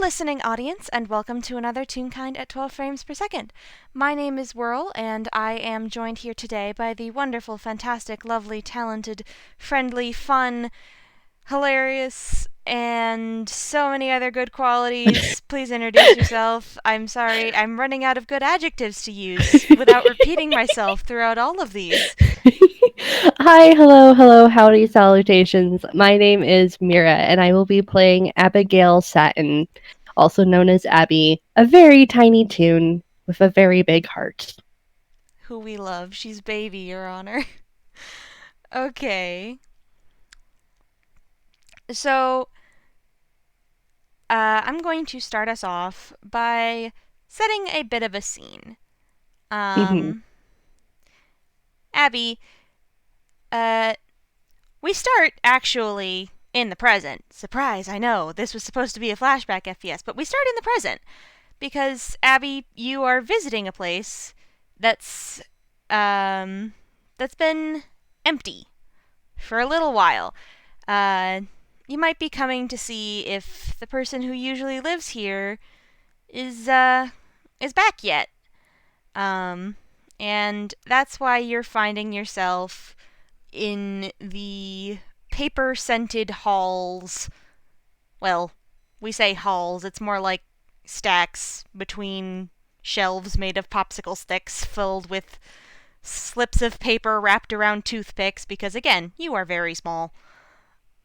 listening audience, and welcome to another Toonkind at 12 frames per second. My name is Whirl, and I am joined here today by the wonderful, fantastic, lovely, talented, friendly, fun, hilarious, and so many other good qualities. Please introduce yourself. I'm sorry, I'm running out of good adjectives to use without repeating myself throughout all of these. Hi, hello, howdy, salutations. My name is Mira, and I will be playing Abigail Satin, also known as Abby, a very tiny toon with a very big heart. Who we love. She's baby, Your Honor. Okay. So, I'm going to start us off by setting a bit of a scene. Mm-hmm. Abby, uh, we start actually in the present. Surprise, I know, this was supposed to be a flashback FPS, but we start in the present. Because, Abby, you are visiting a place that's, that's been empty for a little while. Uh, you might be coming to see if the person who usually lives here is back yet. Um, and that's why you're finding yourself in the paper scented halls. Well, we say halls, it's more like stacks between shelves made of popsicle sticks filled with slips of paper wrapped around toothpicks because, again, you are very small.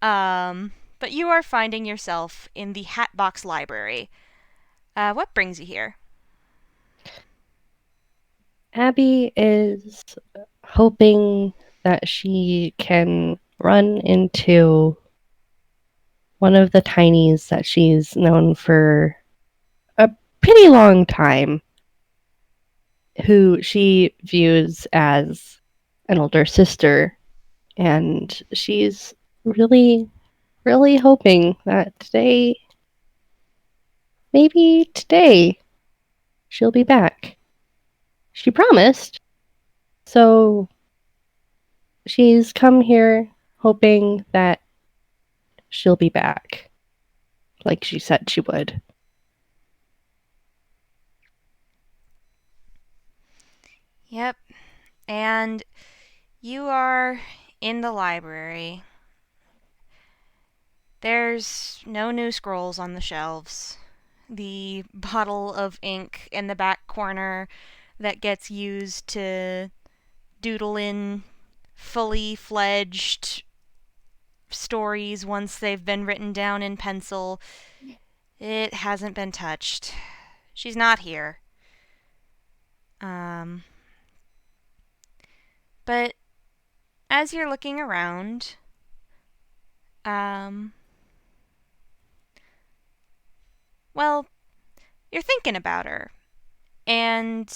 But you are finding yourself in the Hatbox Library. What brings you here? Abby is hoping that she can run into one of the tinies that she's known for a pretty long time, who she views as an older sister, and she's really hoping that maybe today, she'll be back. She promised, so she's come here hoping that she'll be back, like she said she would. Yep, and you are in the library. There's no new scrolls on the shelves. The bottle of ink in the back corner that gets used to doodle in fully fledged stories once they've been written down in pencil, it hasn't been touched. She's not here. Um, but as you're looking around, um, well, you're thinking about her, and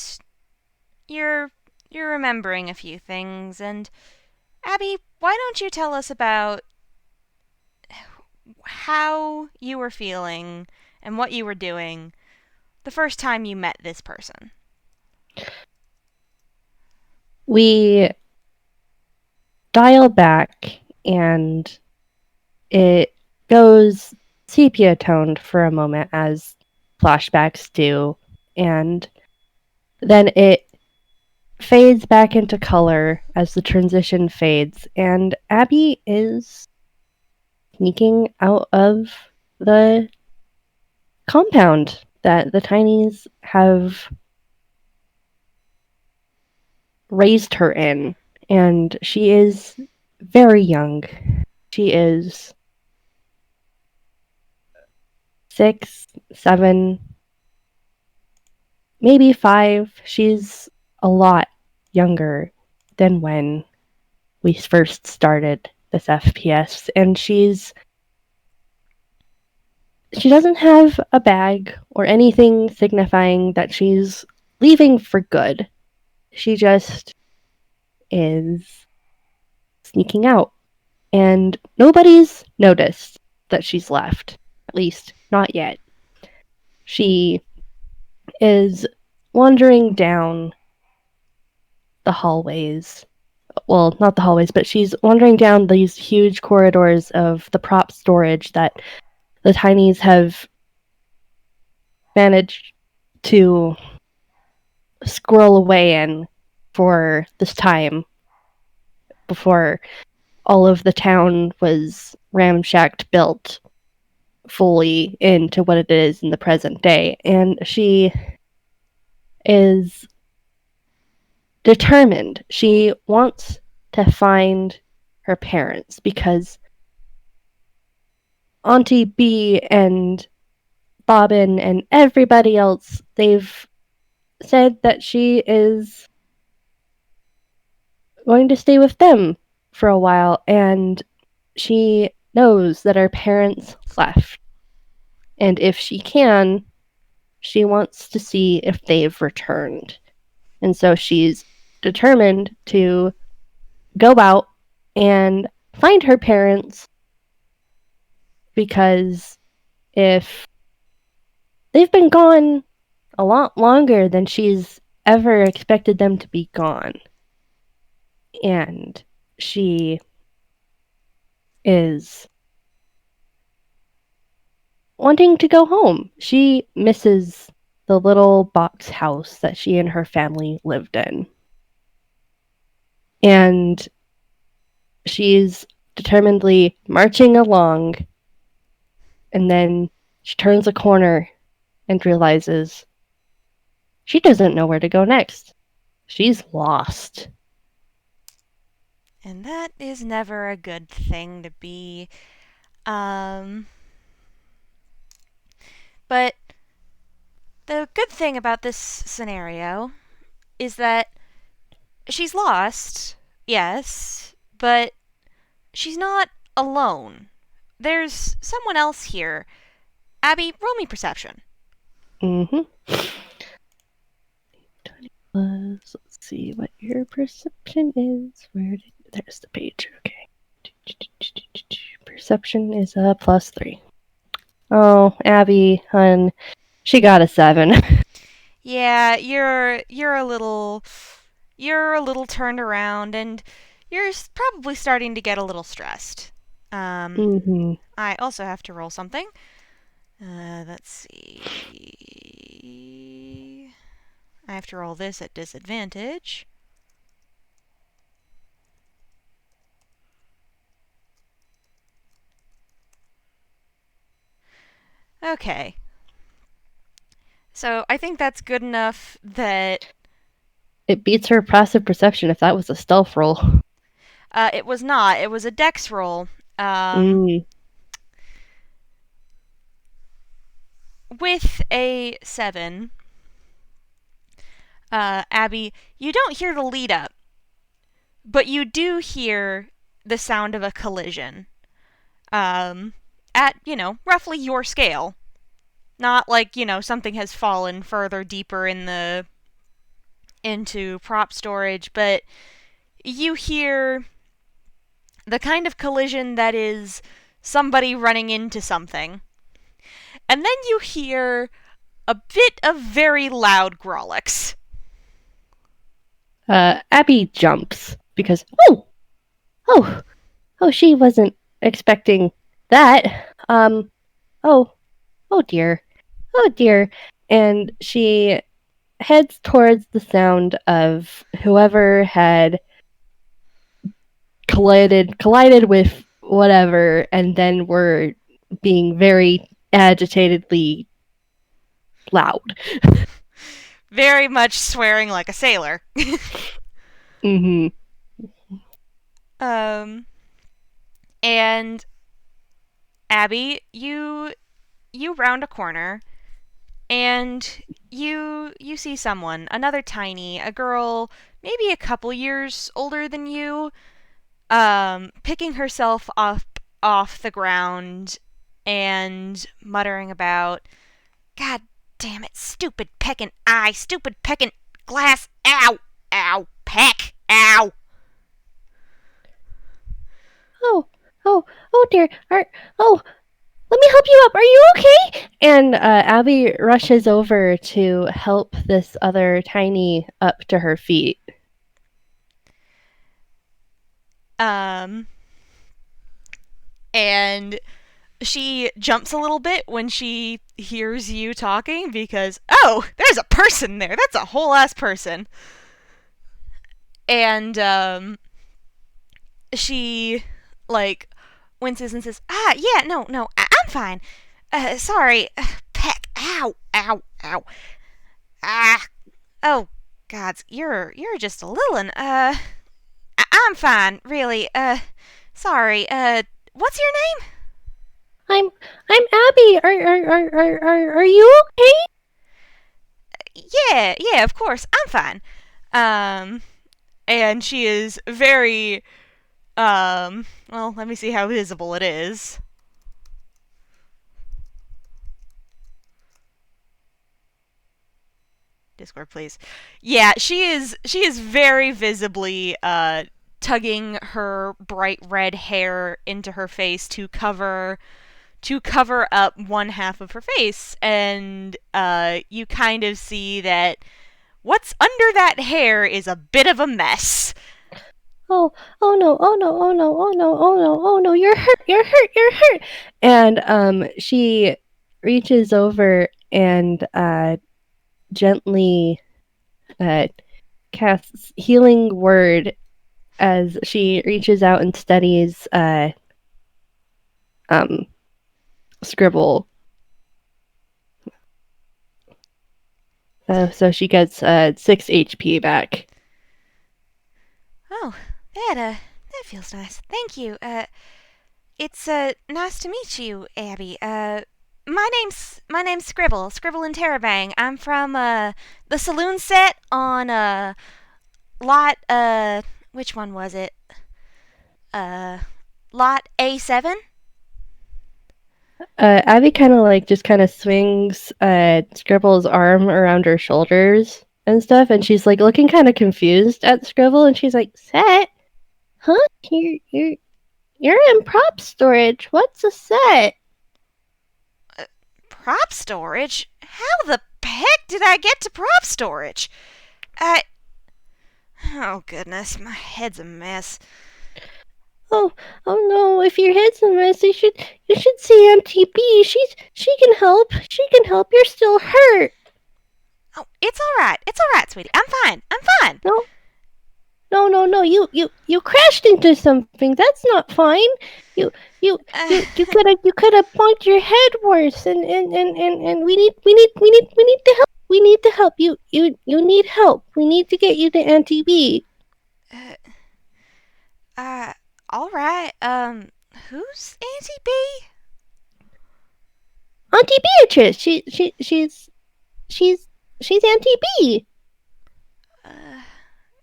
you're you're remembering a few things. And Abby, why don't you tell us about how you were feeling and what you were doing the first time you met this person? We dial back and it goes sepia toned for a moment, as flashbacks do, and then it fades back into color as the transition fades, and Abby is sneaking out of the compound that the Tinies have raised her in. And she is very young. She is 6, 7, maybe 5. She's a lot younger than when we first started this FPS. And she doesn't have a bag or anything signifying that she's leaving for good. She just is sneaking out. And nobody's noticed that she's left. At least, not yet. She is wandering down the hallways. Well, not the hallways, but she's wandering down these huge corridors of the prop storage that the Tinies have managed to squirrel away in for this time before all of the town was ramshacked built fully into what it is in the present day. And she is determined. She wants to find her parents because Auntie B and Bobbin and everybody else, they've said that she is going to stay with them for a while, and she knows that her parents left. And if she can, she wants to see if they've returned. And so she's determined to go out and find her parents because if they've been gone a lot longer than she's ever expected them to be gone. And she is wanting to go home. She misses the little box house that she and her family lived in. And she's determinedly marching along, and then she turns a corner and realizes she doesn't know where to go next. She's lost. And that is never a good thing to be. Um, but the good thing about this scenario is that she's lost, yes, but she's not alone. There's someone else here. Abby, roll me perception. Mm-hmm. Let's see what your perception is. There's the page. Okay. Perception is a +3. Oh, Abby, hun, she got a 7. Yeah, you're a little turned around, and you're probably starting to get a little stressed. Mm-hmm. I also have to roll something. Let's see. I have to roll this at disadvantage. Okay. So I think that's good enough that It beats her passive perception if that was a stealth roll. it was not. It was a dex roll. Um, Mm. with a 7, Abby, you don't hear the lead up, but you do hear the sound of a collision. At, roughly your scale. Not like, something has fallen further deeper into prop storage, but you hear the kind of collision that is somebody running into something. And then you hear a bit of very loud Grolix. Abby jumps because, oh, she wasn't expecting that. Oh, oh dear. Oh dear. And she heads towards the sound of whoever had collided with whatever, and then were being very agitatedly loud. Very much swearing like a sailor. Mm-hmm. And Abby, you round a corner, and you see someone, another tiny, a girl, maybe a couple years older than you, picking herself up off the ground and muttering about, God damn it, stupid peckin' eye, stupid peckin' glass, ow, ow, peck, ow. Oh dear. Oh, let me help you up. Are you okay? And Abby rushes over to help this other tiny up to her feet. And she jumps a little bit when she hears you talking because, oh, there's a person there. That's a whole ass person. And she, like, winces and says, yeah, no, I'm fine. Sorry. Peck. Ow, ow, ow. Ah. Oh, gods, you're just a little one. I'm fine, really. Sorry. What's your name? I'm I'm Abby. Are you okay? Yeah, of course. I'm fine. Um, and she is very, well, let me see how visible it is. Discord, please. Yeah, she is very visibly, tugging her bright red hair into her face to cover up one half of her face, and you kind of see that what's under that hair is a bit of a mess. Oh no, oh no, oh no, oh no, oh no, oh no, you're hurt, you're hurt, you're hurt. And she reaches over and gently uh casts healing word as she reaches out and studies um Scribble. So she gets 6 HP back. Oh, that feels nice. Thank you. It's nice to meet you, Abby. My name's Scribble and Terabang. I'm from the saloon set on lot which one was it? Uh lot A7. Abby kind of like just kind of swings Scribble's arm around her shoulders and stuff, and she's like looking kind of confused at Scribble, and she's like, "Set? Huh? You're in prop storage. What's a set?" Prop storage? How the heck did I get to prop storage? I Oh goodness, my head's a mess. Oh, oh no! If your head's a mess, you should see MTB. She can help. She can help. You're still hurt. Oh, it's all right. It's all right, sweetie. I'm fine. I'm fine. No, no. You crashed into something. That's not fine. You you Uh, you could have bumped your head worse. And we need to help. We need to help you need help. We need to get you to Auntie B. uh, uh, all right. Who's Auntie B? Auntie Beatrice. She's she's Auntie B. Uh,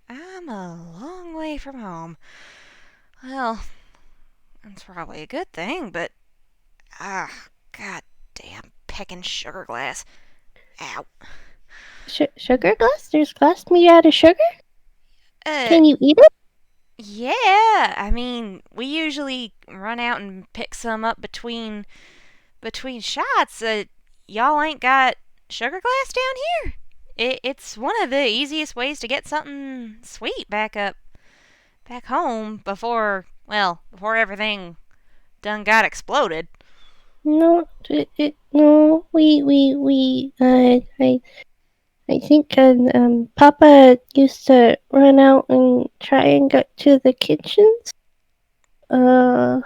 I'm a long way from home. Well, that's probably a good thing, but god damn pecking sugar glass. Ow. Sugar glass? There's glass made out of sugar? Uh, Can you eat it? yeah. I mean, we usually run out and pick some up between shots. Y'all ain't got sugar glass down here? It's one of the easiest ways to get something sweet back home before everything done got exploded. No, no. I think Papa used to run out and try and get to the kitchens. Uh,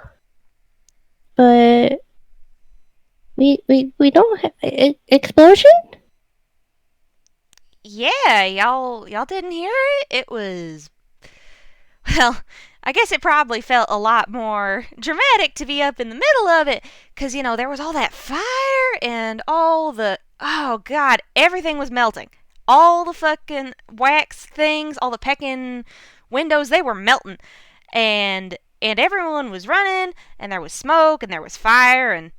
but we don't have explosion. Yeah, y'all didn't hear it? It was, well, I guess it probably felt a lot more dramatic to be up in the middle of it, 'cause there was all that fire and all the, oh god, everything was melting. All the fucking wax things, all the pecking windows, they were melting. And everyone was running, and there was smoke and there was fire, and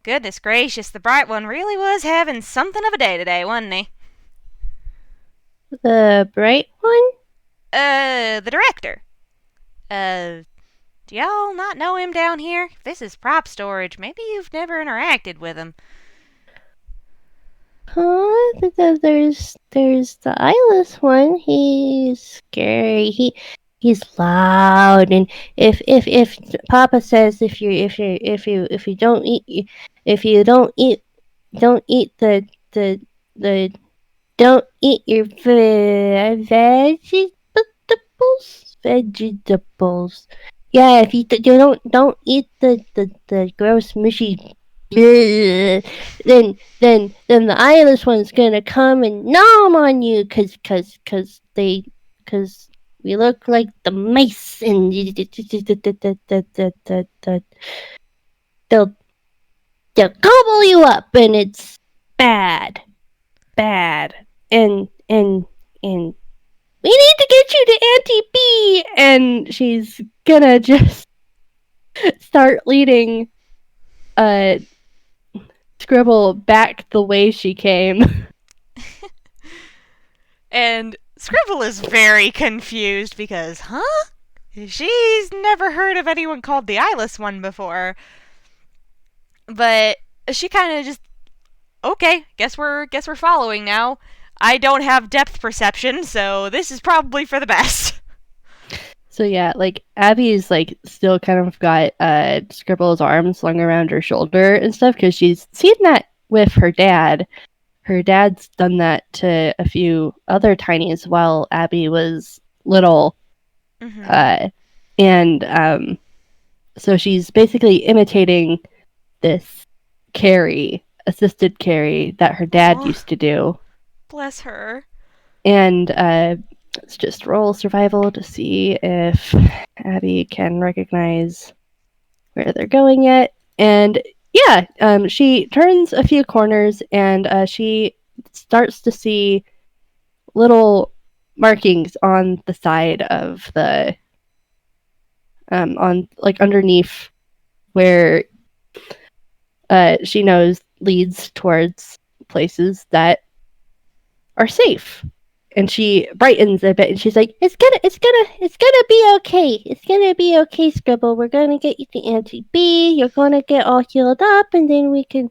goodness gracious, the bright one really was having something of a day today, wasn't he? The bright one. The director. Uh, do y'all not know him down here? This is prop storage. Maybe you've never interacted with him. Huh? There's the eyeless one. He's scary. He's loud, and if Papa says if you don't eat if you don't eat the don't eat your vegetables. Yeah, if you don't eat the gross mushy, bleh, then the eyeless one's gonna come and nom on you, cause we look like the mice, and they'll they'll gobble you up, and it's bad, bad, and we need to get you to Auntie B, and she's gonna just start leading uh Scribble back the way she came. And Scribble is very confused because, huh? She's never heard of anyone called the Eyeless One before. But she kind of just, okay, guess we're following now. I don't have depth perception, so this is probably for the best. So yeah, like Abby's like still kind of got Scribble's arm slung around her shoulder and stuff because she's seen that with her dad. Her dad's done that to a few other tinies while Abby was little. Mm-hmm. And so she's basically imitating this assisted carry that her dad Aw, used to do. bless her. And let's just roll survival to see if Abby can recognize where they're going yet. And yeah, she turns a few corners and she starts to see little markings on the side of the on like underneath where she knows leads towards places that are safe. And she brightens a bit and she's like, it's gonna be okay. It's gonna be okay, Scribble. We're gonna get you the Auntie B. You're gonna get all healed up, and then we can,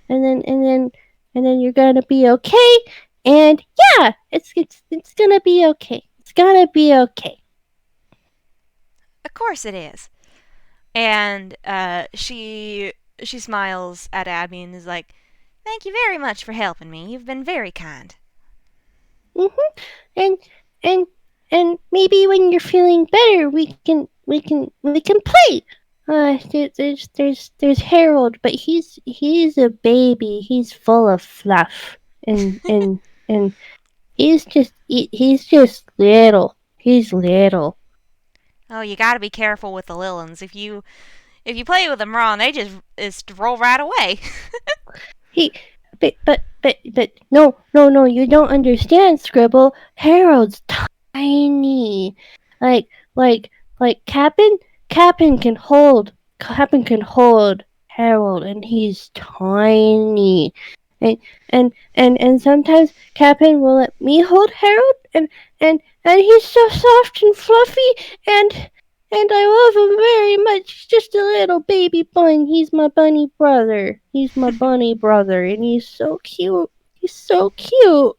and then you're gonna be okay. And yeah, it's gonna be okay. It's gonna be okay. Of course it is. And she smiles at Abby and is like, "Thank you very much for helping me. You've been very kind." Mm-hmm. And and and maybe when you're feeling better, we can play. There's Harold, but he's a baby. He's full of fluff, and he's just little. He's little. Oh, you gotta be careful with the Lillans. If you play with them wrong, they just roll right away. He, but no, you don't understand, Scribble. Harold's tiny, like like like Cap'n can hold Harold, and he's tiny, and and sometimes Cap'n will let me hold Harold, and he's so soft and fluffy, and I love him very much. He's just a little baby bun. He's my bunny brother. He's my bunny brother, and he's so cute. He's so cute.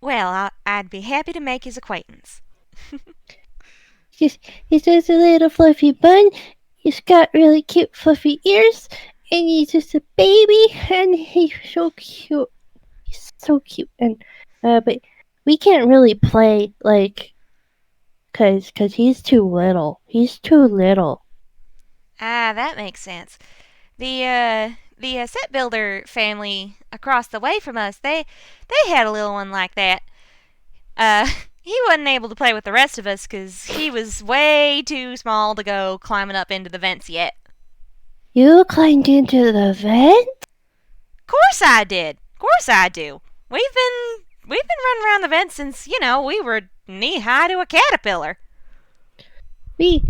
Well, I'd be happy to make his acquaintance. He's just a little fluffy bun. He's got really cute fluffy ears, and he's just a baby, and he's so cute. He's so cute, and but we can't really play like cause he's too little. He's too little. Ah, that makes sense. The set builder family across the way from us, they had a little one like that. Uh, he wasn't able to play with the rest of us because he was way too small to go climbing up into the vents yet. You climbed into the vent? Course I did. Course I do. We've been running around the vents since we were knee high to a caterpillar. We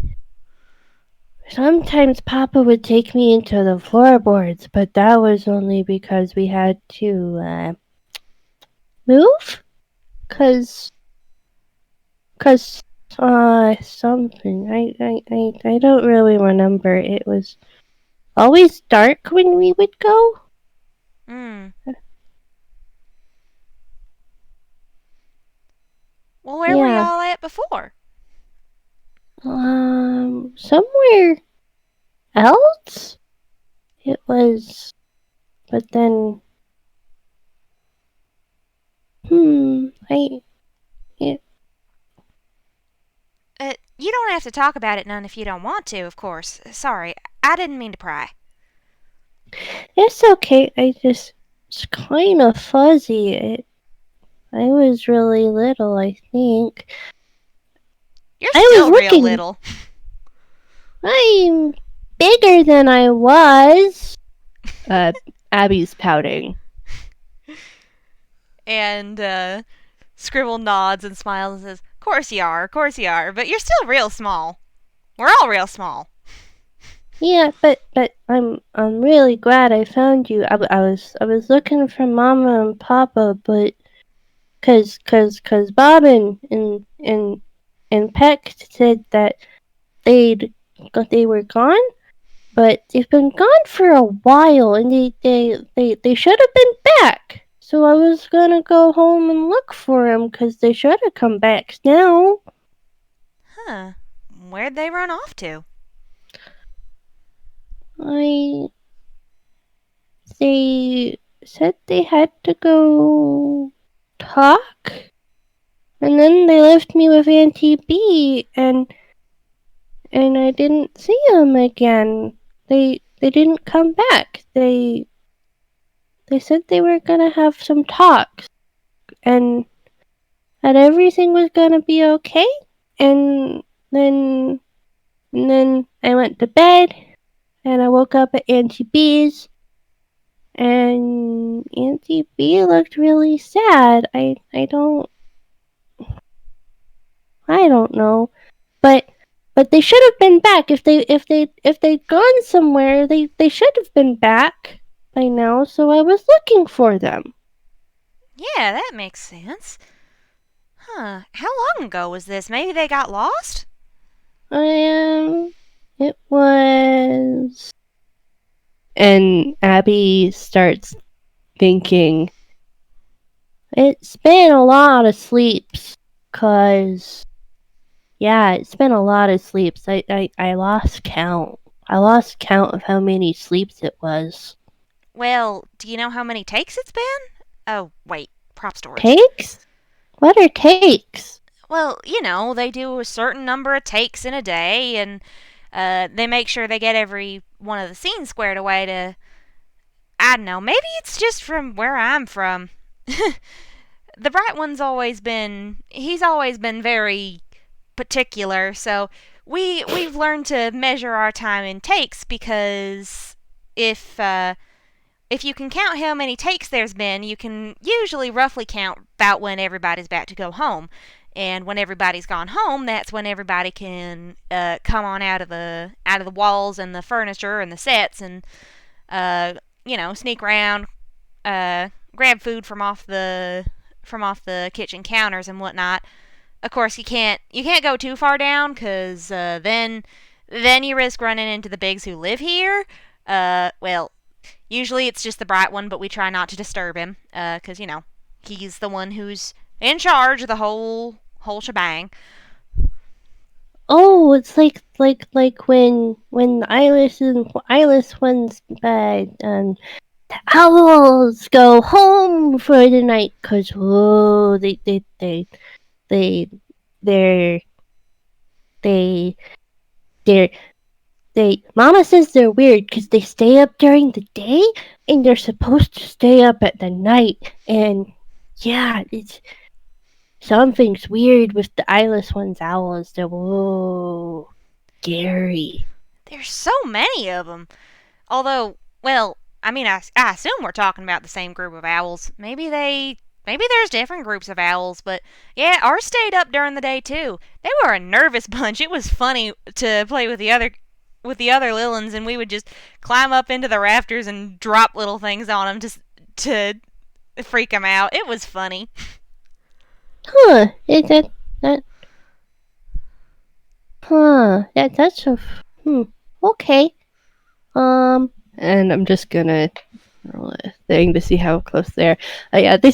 Sometimes Papa would take me into the floorboards, but that was only because we had to move. Cause something. I don't really remember. It was always dark when we would go. Hmm. Well, where were Yeah. y'all at before? Somewhere else? It was, but then, I, it, You don't have to talk about it none if you don't want to, of course. Sorry, I didn't mean to pry. it's okay. It's kind of fuzzy. I was really little, I think. You're I was still real looking. little. I'm bigger than I was. Uh, Abby's pouting. And Scribble nods and smiles and says, of course you are, but you're still real small. We're all real small. Yeah, but I'm really glad I found you. I was looking for Mama and Papa, but cause Bob and Peck said that they'd they were gone, but they've been gone for a while, and they should have been back. So I was gonna go home and look for them, cause they should have come back now. Huh. Where'd they run off to? I They said they had to go talk, and then they left me with Auntie B, and I didn't see them again. They didn't come back. They said they were gonna have some talks, and that everything was gonna be okay. And then and then I went to bed, and I woke up at Auntie B's, and Auntie B looked really sad. I don't know, but they should have been back. If they'd gone somewhere, they should have been back by now. So I was looking for them. Yeah, that makes sense. Huh. How long ago was this? Maybe they got lost? It was, and Abby starts thinking. It's been a lot of sleeps, cause yeah, it's been a lot of sleeps. I lost count. I lost count of how many sleeps it was. Well, do you know how many takes it's been? Oh, wait. Prop storage. Takes? What are takes? Well, they do a certain number of takes in a day, and they make sure they get every one of the scenes squared away to. I don't know. Maybe it's just from where I'm from. The bright one's always been. He's always been very particular, so we've learned to measure our time in takes because if you can count how many takes there's been, you can usually roughly count about when everybody's about to go home. And when everybody's gone home, that's when everybody can come on out of the walls and the furniture and the sets and sneak around, grab food from off the kitchen counters and whatnot. Of course, you can't go too far down because then you risk running into the bigs who live here. Well, usually it's just the bright one, but we try not to disturb him because he's the one who's in charge of the whole shebang. Oh, it's like when Eyeless ones the owls go home for the night, cause whoa, they they're they they're they Mama says they're weird because they stay up during the day and they're supposed to stay up at the night. And yeah, it's something's weird with the eyeless ones owls. They're whoa scary. There's so many of them. Although, well, I mean, I assume we're talking about the same group of owls. Maybe there's different groups of owls, but yeah, ours stayed up during the day too. They were a nervous bunch. It was funny to play with the other Lillans, and we would just climb up into the rafters and drop little things on them just to freak them out. It was funny. Huh? That that's a okay. And I'm just gonna roll a thing to see how close they are. Yeah, they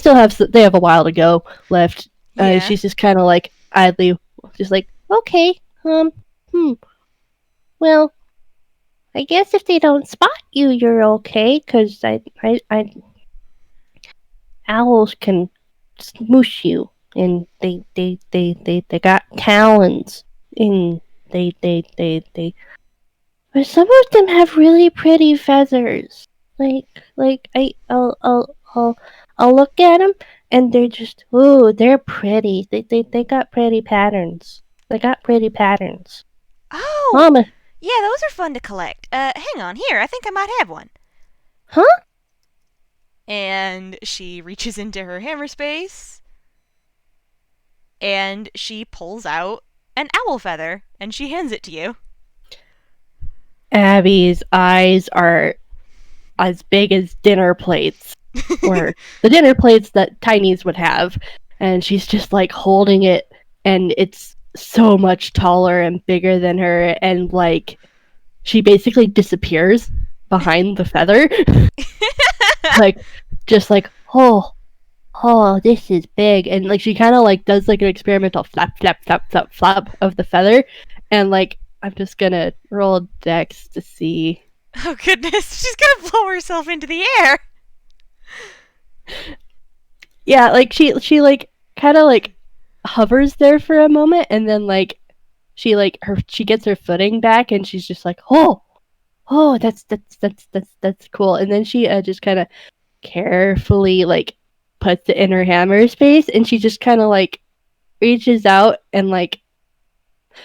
have a while to go left. Yeah. She's just kind of like idly, just like, okay, hmm, well, I guess if they don't spot you, you're okay, because owls can smoosh you, and they got talons, and they but some of them have really pretty feathers. I'll look at them, and they're just, ooh, they're pretty. They got pretty patterns. They got pretty patterns. Oh, Mama, yeah, those are fun to collect. Hang on, here, I think I might have one. huh? And she reaches into her hammer space and she pulls out an owl feather and she hands it to you. Abby's eyes are as big as dinner plates, or the dinner plates that Tiny's would have, and she's just like holding it, and it's so much taller and bigger than her, and like she basically disappears behind the feather, like just like, oh, this is big, and like she kind of like does like an experimental flap flap flap flap flap of the feather, and like I'm just gonna roll dex to see. Oh goodness, she's gonna blow herself into the air. Yeah, like she like kind of like hovers there for a moment, and then like she gets her footing back, and she's just like, oh, that's cool, and then she just kind of carefully like puts it in her hammer space, and she just kind of like reaches out, and like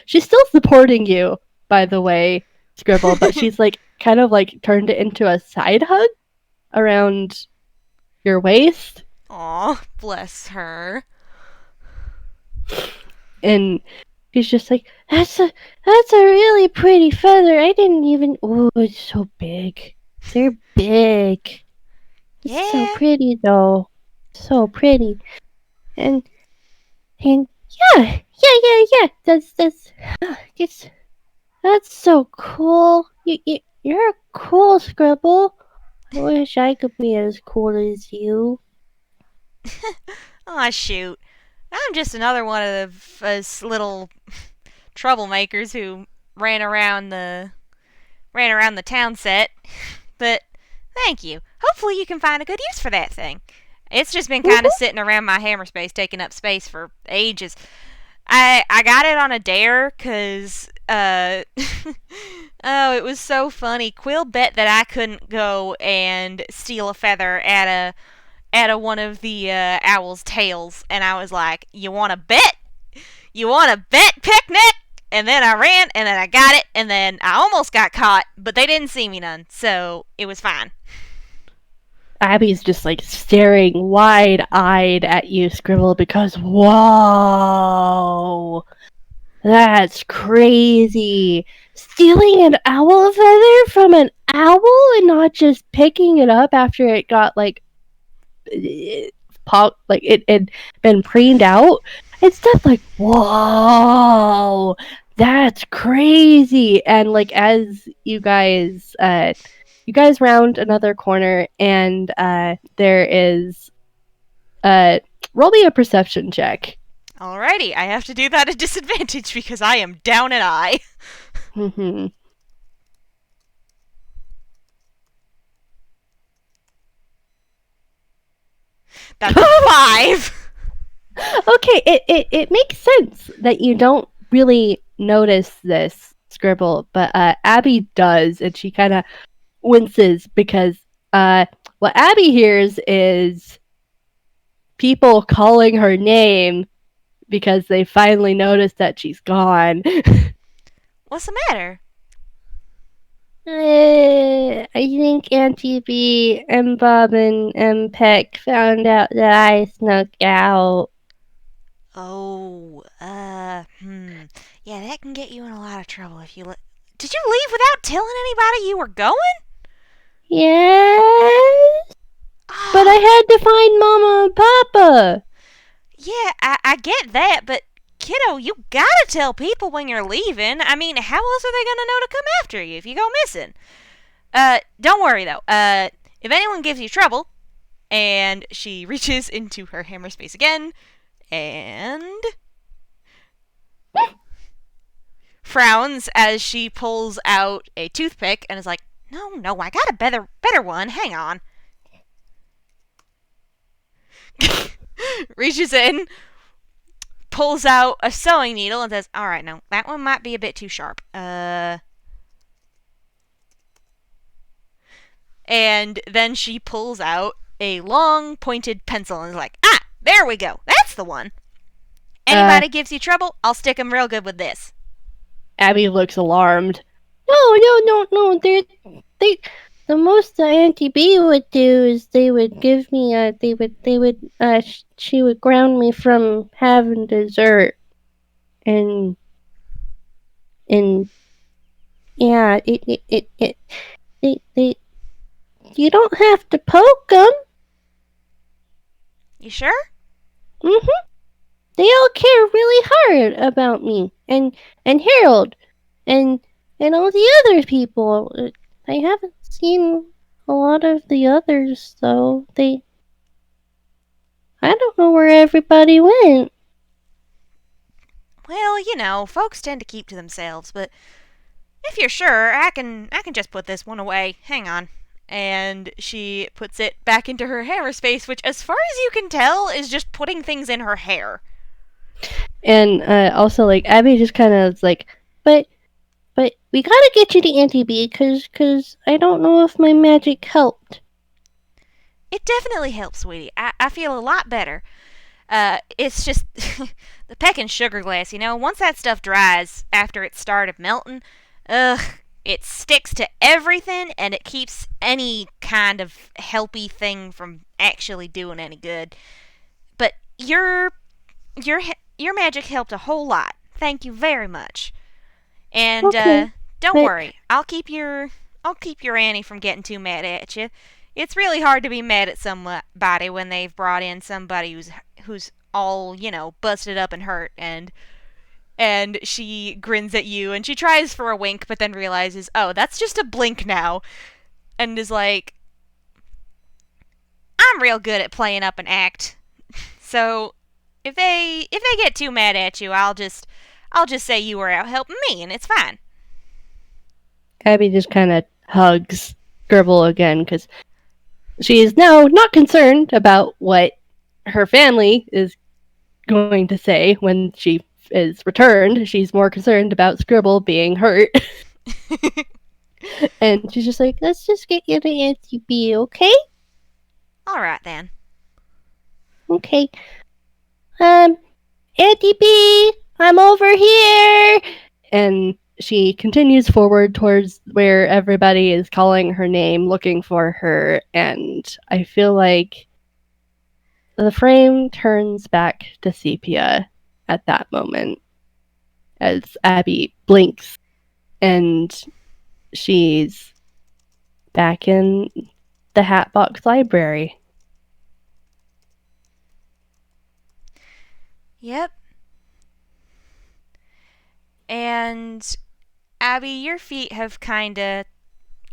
she's still supporting you, by the way, Scribble, but she's like kind of like turned it into a side hug around your waist. Aw, bless her. And she's just like, that's a really pretty feather. I didn't even. Oh, it's so big. They're big. It's so Yeah. pretty though. So pretty. And and yeah. It's that's so cool. You're cool, Scribble. I wish I could be as cool as you. Aw, shoot. I'm just another one of us little troublemakers who ran around the town set. But thank you. Hopefully you can find a good use for that thing. It's just been kind of Mm-hmm. sitting around my hammer space, taking up space for ages. I got it on a dare because oh, it was so funny. Quill bet that I couldn't go and steal a feather at a one of the owl's tails, and I was like, "You want to bet? You want to bet, picnic?" And then I ran, and then I got it, and then I almost got caught, but they didn't see me none, so it was fine. Abby's just like staring wide eyed at you, Scribble, because whoa, that's crazy. Stealing an owl feather from an owl and not just picking it up after it got like like it had been preened out and stuff, like, whoa, that's crazy. And like as you guys round another corner, and there is roll me a perception check. Alrighty, I have to do that at disadvantage because I am down an eye. Mm-hmm. That's a 5. Okay, it makes sense that you don't really notice this, Scribble, but Abby does, and she kind of winces because what Abby hears is people calling her name because they finally noticed that she's gone. What's the matter? I think Auntie B and Bob and Peck found out that I snuck out. Oh, yeah, that can get you in a lot of trouble if you Did you leave without telling anybody you were going? Yes, but I Ah, had to find Mama and Papa. yeah, I get that, but kiddo, you gotta tell people when you're leaving. I mean, how else are they gonna know to come after you if you go missing? Don't worry though. If anyone gives you trouble, and she reaches into her hammer space again, and frowns as she pulls out a toothpick and is like, no, I got a better one. Hang on. Reaches in, pulls out a sewing needle, and says, "Alright, no, that one might be a bit too sharp. And then she pulls out a long, pointed pencil and is like, there we go. That's the one. Uh, Anybody gives you trouble, I'll stick 'em real good with this." Abby looks alarmed. No. They. The most the Auntie B would do is they would give me a. They would. She would ground me from having dessert, and and yeah, they. You don't have to poke them. You sure? Mhm. They all care really hard about me and Harold and all the other people. I haven't seen a lot of the others though. I don't know where everybody went. Well, folks tend to keep to themselves, but if you're sure, I can just put this one away. Hang on. And she puts it back into her hair space, which, as far as you can tell, is just putting things in her hair. And also, like Abby just kind of is like, but we gotta get you to Auntie B, cause I don't know if my magic helped. It definitely helps, sweetie. I feel a lot better. It's just the peckin' sugar glass, once that stuff dries after it started melting, ugh, it sticks to everything and it keeps any kind of helpy thing from actually doing any good. But your your magic helped a whole lot. Thank you very much. And Okay, don't but worry, I'll keep your Annie from getting too mad at you. It's really hard to be mad at somebody when they've brought in somebody who's all busted up and hurt, and she grins at you and she tries for a wink but then realizes, oh, that's just a blink now, and is like, I'm real good at playing up an act. So if they get too mad at you, I'll just say you were out helping me and it's fine. Abby just kind of hugs Scribble again because she is now not concerned about what her family is going to say when she is returned. She's more concerned about Scribble being hurt. And she's just like, let's just get you to Auntie B, okay? All right then. Okay. Um, Auntie B, I'm over here. And she continues forward towards where everybody is calling her name, looking for her. And I feel like the frame turns back to sepia at that moment as Abby blinks and she's back in the Hatbox Library. Yep. And Abby, your feet have kind of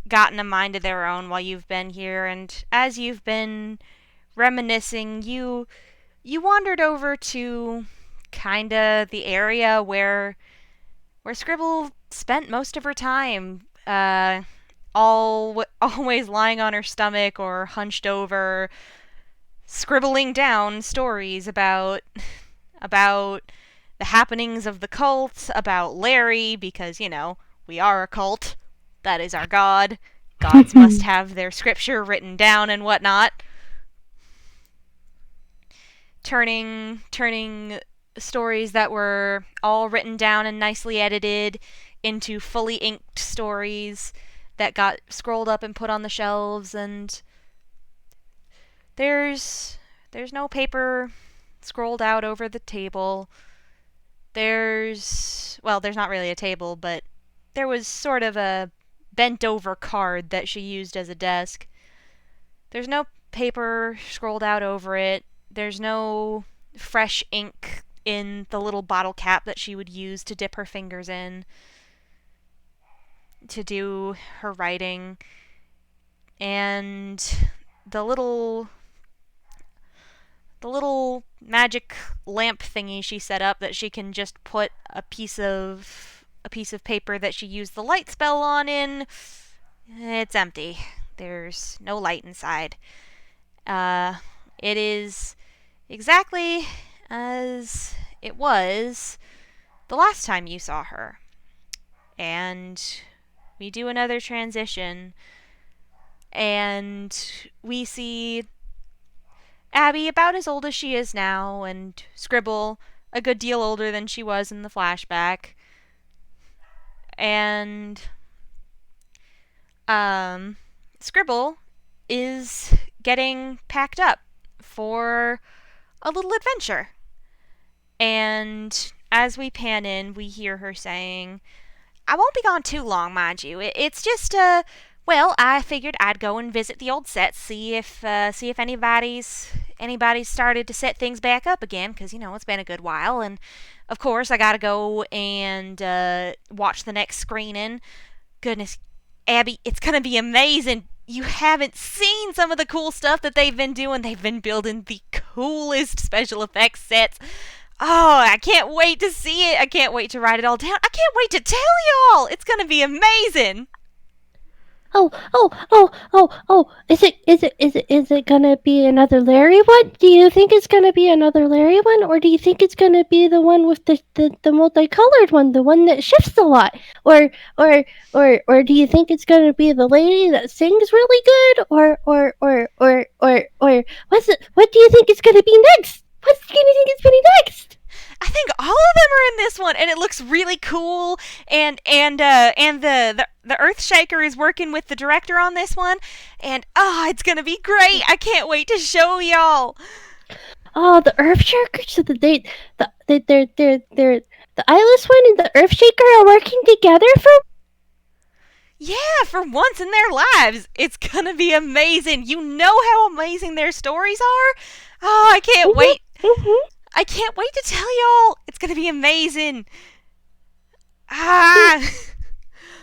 gotten a mind of their own while you've been here, and as you've been reminiscing, you wandered over to kinda the area where Scribble spent most of her time, always lying on her stomach or hunched over, scribbling down stories about the happenings of the cult, about Larry, because we are a cult. That is our god. Gods must have their scripture written down and whatnot. Turning stories that were all written down and nicely edited into fully inked stories that got scrolled up and put on the shelves, and there's no paper scrolled out over the table. There's not really a table, but there was sort of a bent over card that she used as a desk. There's no paper scrolled out over it. There's no fresh ink in the little bottle cap that she would use to dip her fingers in to do her writing. And the little the little magic lamp thingy she set up that she can just put a piece of paper that she used the light spell on in. It's empty. There's no light inside. It is exactly as it was the last time you saw her. And we do another transition, and we see Abby about as old as she is now, and Scribble a good deal older than she was in the flashback. And Scribble is getting packed up for a little adventure. And as we pan in, we hear her saying, I won't be gone too long, mind you. It's just, well, I figured I'd go and visit the old sets, see if anybody's started to set things back up again, because, it's been a good while. And, of course, I gotta go and watch the next screening. Goodness, Abby, it's gonna be amazing. You haven't seen some of the cool stuff that they've been doing. They've been building the coolest special effects sets. Oh, I can't wait to see it. I can't wait to write it all down. I can't wait to tell y'all. It's gonna be amazing. Oh. Is it gonna be another Larry one? Do you think it's gonna be another Larry one, or do you think it's gonna be the one with the multicolored one, the one that shifts a lot? Or do you think it's gonna be the lady that sings really good? Or what do you think it's gonna be next? What do you think it's gonna be next? I think all of them are in this one, and it looks really cool. And the Earthshaker is working with the director on this one, and it's gonna be great. I can't wait to show y'all. Oh, the Earthshaker. So the Eyeless one and the Earthshaker are working together for. Yeah, for once in their lives, it's gonna be amazing. You know how amazing their stories are. Oh, I can't wait. Mm-hmm. I can't wait to tell y'all. It's gonna be amazing. Ah.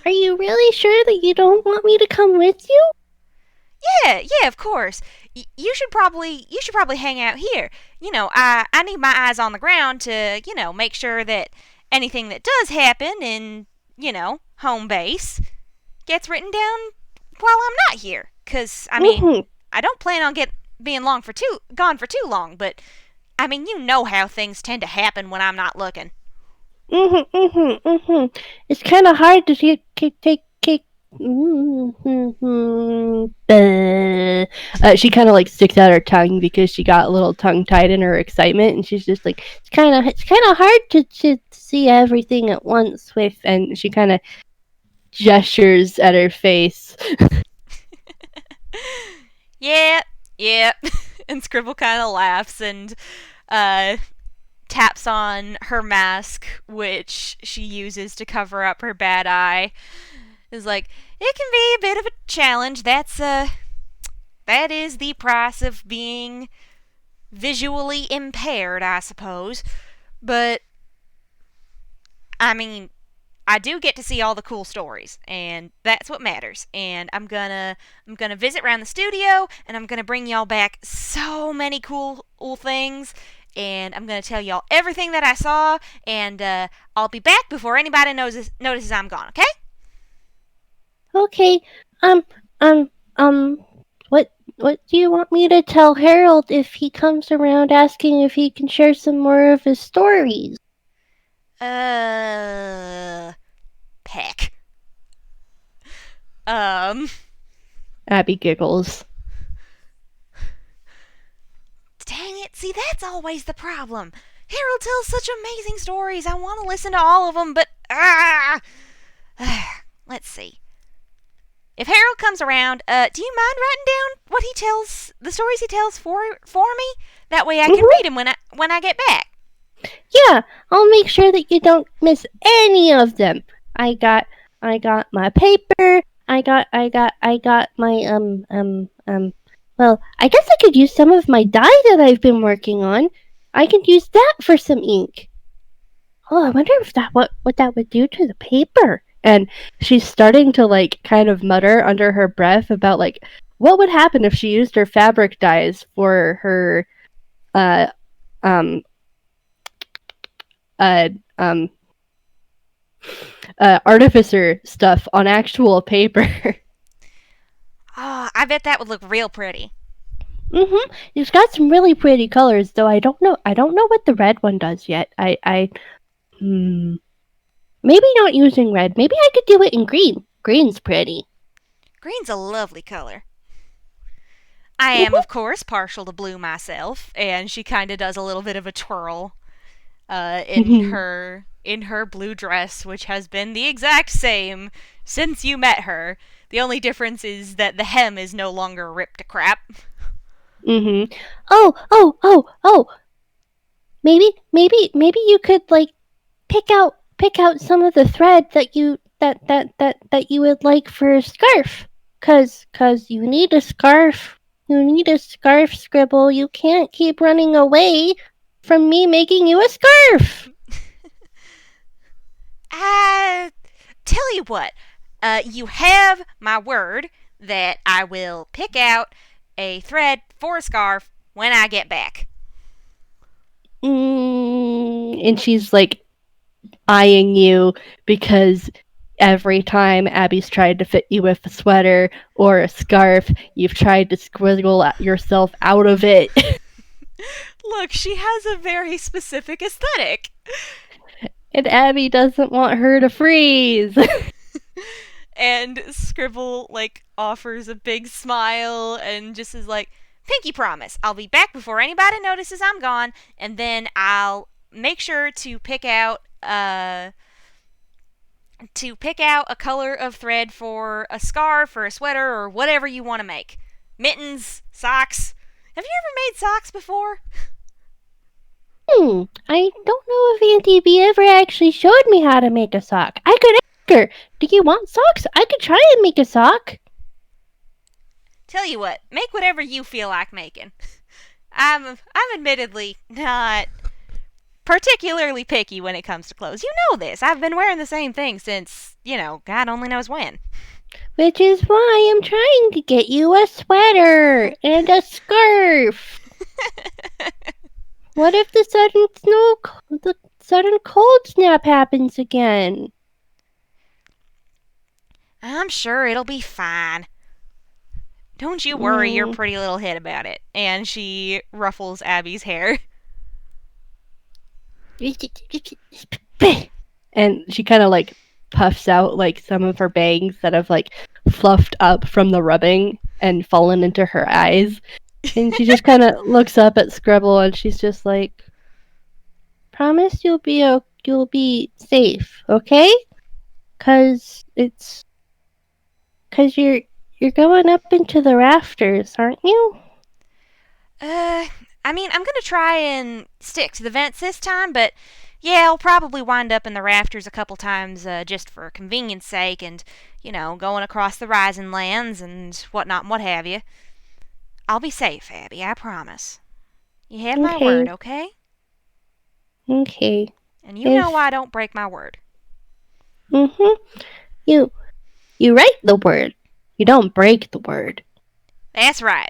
Are you really sure that you don't want me to come with you? Yeah, of course. You should probably hang out here. I need my eyes on the ground to, make sure that anything that does happen in, home base gets written down while I'm not here. 'Cause I mean, I don't plan on being gone for too long, but I mean, you know how things tend to happen when I'm not looking. It's kind of hard to take. She kind of like sticks out her tongue because she got a little tongue tied in her excitement, and she's just like, it's kind of hard to see everything at once with, and she kind of gestures at her face. Yeah. And Scribble kind of laughs and taps on her mask, which she uses to cover up her bad eye. Is like, it can be a bit of a challenge. That is the price of being visually impaired, I suppose. But I mean, I do get to see all the cool stories, and that's what matters. And I'm gonna visit around the studio, and I'm gonna bring y'all back so many cool things. And I'm gonna tell y'all everything that I saw, and I'll be back before anybody notices I'm gone. Okay? Okay. What do you want me to tell Harold if he comes around asking if he can share some more of his stories? Peck. Abby giggles. Dang it, see, that's always the problem. Harold tells such amazing stories. I want to listen to all of them, but let's see. If Harold comes around, do you mind writing down the stories he tells for me? That way I can read them when I get back. Yeah, I'll make sure that you don't miss any of them. I got my paper. I got my well, I guess I could use some of my dye that I've been working on. I could use that for some ink. Oh, I wonder if what that would do to the paper. And she's starting to like kind of mutter under her breath about like what would happen if she used her fabric dyes for her uh, um, uh, um, artificer stuff on actual paper. Oh, I bet that would look real pretty. It's got some really pretty colors, though. I don't know. I don't know what the red one does yet. Hmm. Maybe not using red. Maybe I could do it in green. Green's pretty. Green's a lovely color. I am, Mhm. of course, partial to blue myself, and she kind of does a little bit of a twirl in her blue dress, which has been the exact same since you met her. The only difference is that the hem is no longer ripped to crap. Mhm. Oh. Maybe you could like pick out some of the thread that you would like for a scarf. Cause you need a scarf. You need a scarf, Scribble. You can't keep running away from me making you a scarf. I tell you what, you have my word that I will pick out a thread for a scarf when I get back. And she's like eyeing you because every time Abby's tried to fit you with a sweater or a scarf, you've tried to squiggle yourself out of it. Look, she has a very specific aesthetic. And Abby doesn't want her to freeze. And Scribble, like, offers a big smile and just is like, Pinky promise, I'll be back before anybody notices I'm gone, and then I'll make sure to pick out a color of thread for a scarf or a sweater or whatever you want to make. Mittens, socks. Have you ever made socks before? I don't know if Auntie B ever actually showed me how to make a sock. I could ask her, do you want socks? I could try and make a sock. Tell you what, make whatever you feel like making. I'm admittedly not particularly picky when it comes to clothes. You know this. I've been wearing the same thing since, God only knows when. Which is why I'm trying to get you a sweater and a scarf. What if the sudden cold snap happens again? I'm sure it'll be fine. Don't you worry your Mm. pretty little head about it. And she ruffles Abby's hair. And she kind of like puffs out like some of her bangs that have like fluffed up from the rubbing and fallen into her eyes. And she just kind of looks up at Scribble and she's just like, "Promise you'll be safe, okay? Cause cause you're going up into the rafters, aren't you?" Uh, I'm gonna try and stick to the vents this time, but yeah, I'll probably wind up in the rafters a couple times just for convenience sake and, going across the rising lands and whatnot and what have you. I'll be safe, Abby, I promise. You have my Okay, word, okay? okay. And you know If I don't break my word. mhm, you you write the word, you don't break the word. That's right.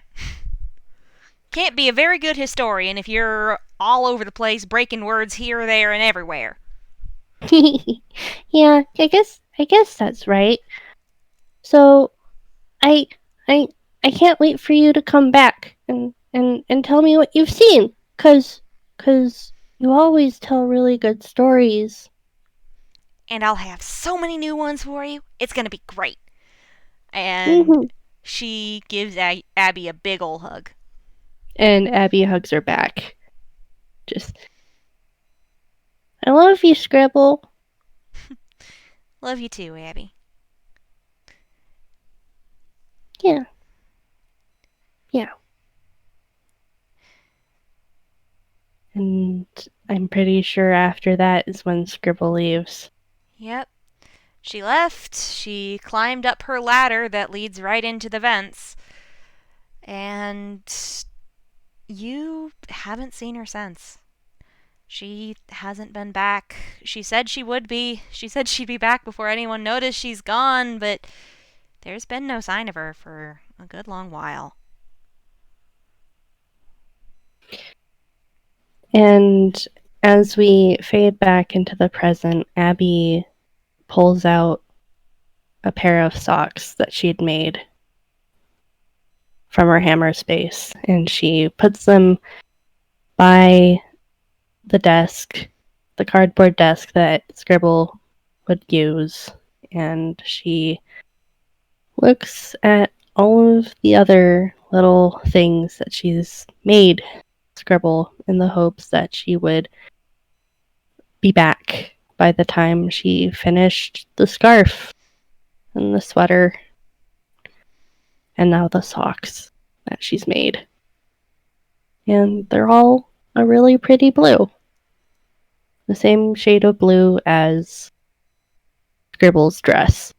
Can't be a very good historian if you're all over the place breaking words here, there, and everywhere. Yeah, I guess that's right. So I I I can't wait for you to come back and tell me what you've seen, cause you always tell really good stories. And I'll have so many new ones for you. It's gonna be great. And Hmm. she gives Abby a big ol' hug. And Abby hugs her back. Just, I love you, Scribble. Love you too, Abby. Yeah, yeah. And I'm pretty sure after that is when Scribble leaves. Yep. She left. She climbed up her ladder that leads right into the vents. And you haven't seen her since. She hasn't been back. She said she would be. She said she'd be back before anyone noticed she's gone, but there's been no sign of her for a good long while. And as we fade back into the present, Abby pulls out a pair of socks that she'd made from her hammer space, and she puts them by the desk, the cardboard desk that Scribble would use, and she looks at all of the other little things that she's made Scribble in the hopes that she would be back by the time she finished the scarf and the sweater and now the socks that she's made. And they're all a really pretty blue. The same shade of blue as Scribble's dress.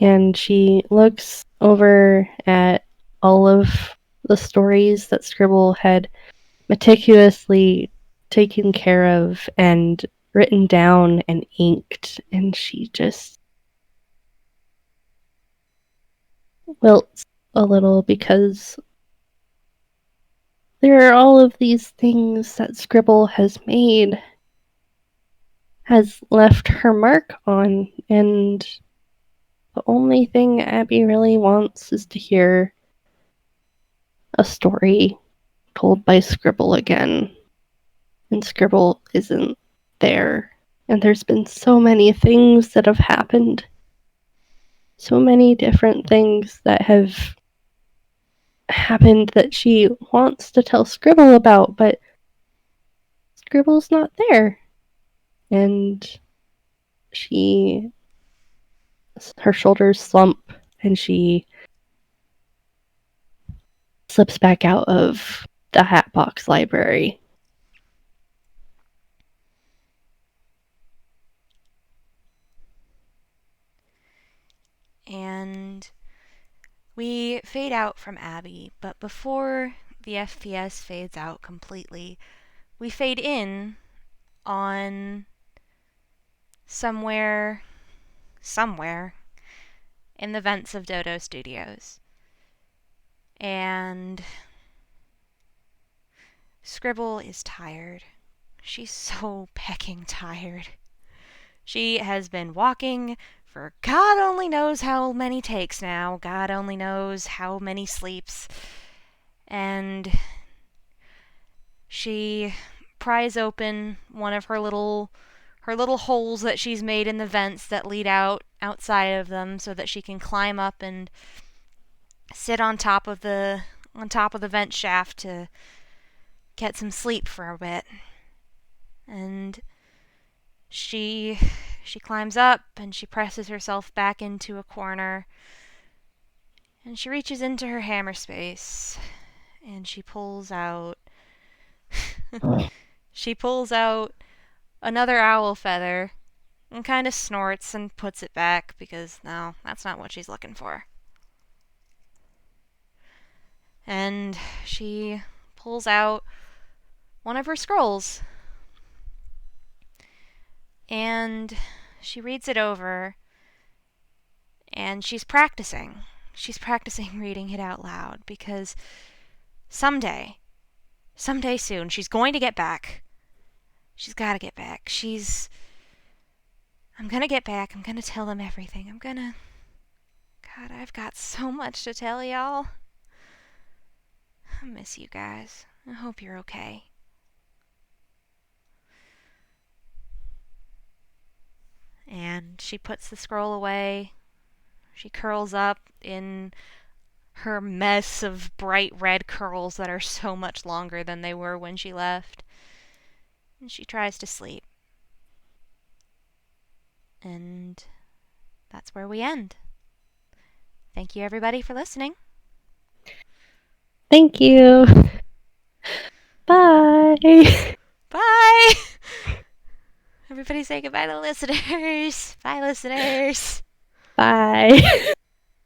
And she looks over at all of the stories that Scribble had meticulously taken care of and written down and inked, and she just wilts a little because there are all of these things that Scribble has made, has left her mark on, and the only thing Abby really wants is to hear a story told by Scribble again. And Scribble isn't there. And there's been so many things that have happened. So many different things that have happened that she wants to tell Scribble about, but Scribble's not there. And her shoulders slump and she slips back out of the Hatbox Library. And we fade out from Abby, but before the FPS fades out completely, we fade in on somewhere in the vents of Dodo Studios. And Scribble is tired. She's so pecking tired. She has been walking for God only knows how many takes now. God only knows how many sleeps. And she pries open one of her little holes that she's made in the vents that lead outside of them so that she can climb up and sit on top of the vent shaft to get some sleep for a bit. And she climbs up and she presses herself back into a corner and she reaches into her hammer space and she pulls out another owl feather and kind of snorts and puts it back because no, that's not what she's looking for. And she pulls out one of her scrolls and she reads it over and she's practicing. She's practicing reading it out loud because someday soon, she's going to get back. She's got to get back. I'm gonna get back. I'm gonna tell them everything. God, I've got so much to tell y'all. I miss you guys. I hope you're okay. And she puts the scroll away. She curls up in her mess of bright red curls that are so much longer than they were when she left. And she tries to sleep. And that's where we end. Thank you, everybody, for listening. Thank you. Bye. Bye! Everybody say goodbye to listeners. Bye, listeners. Bye.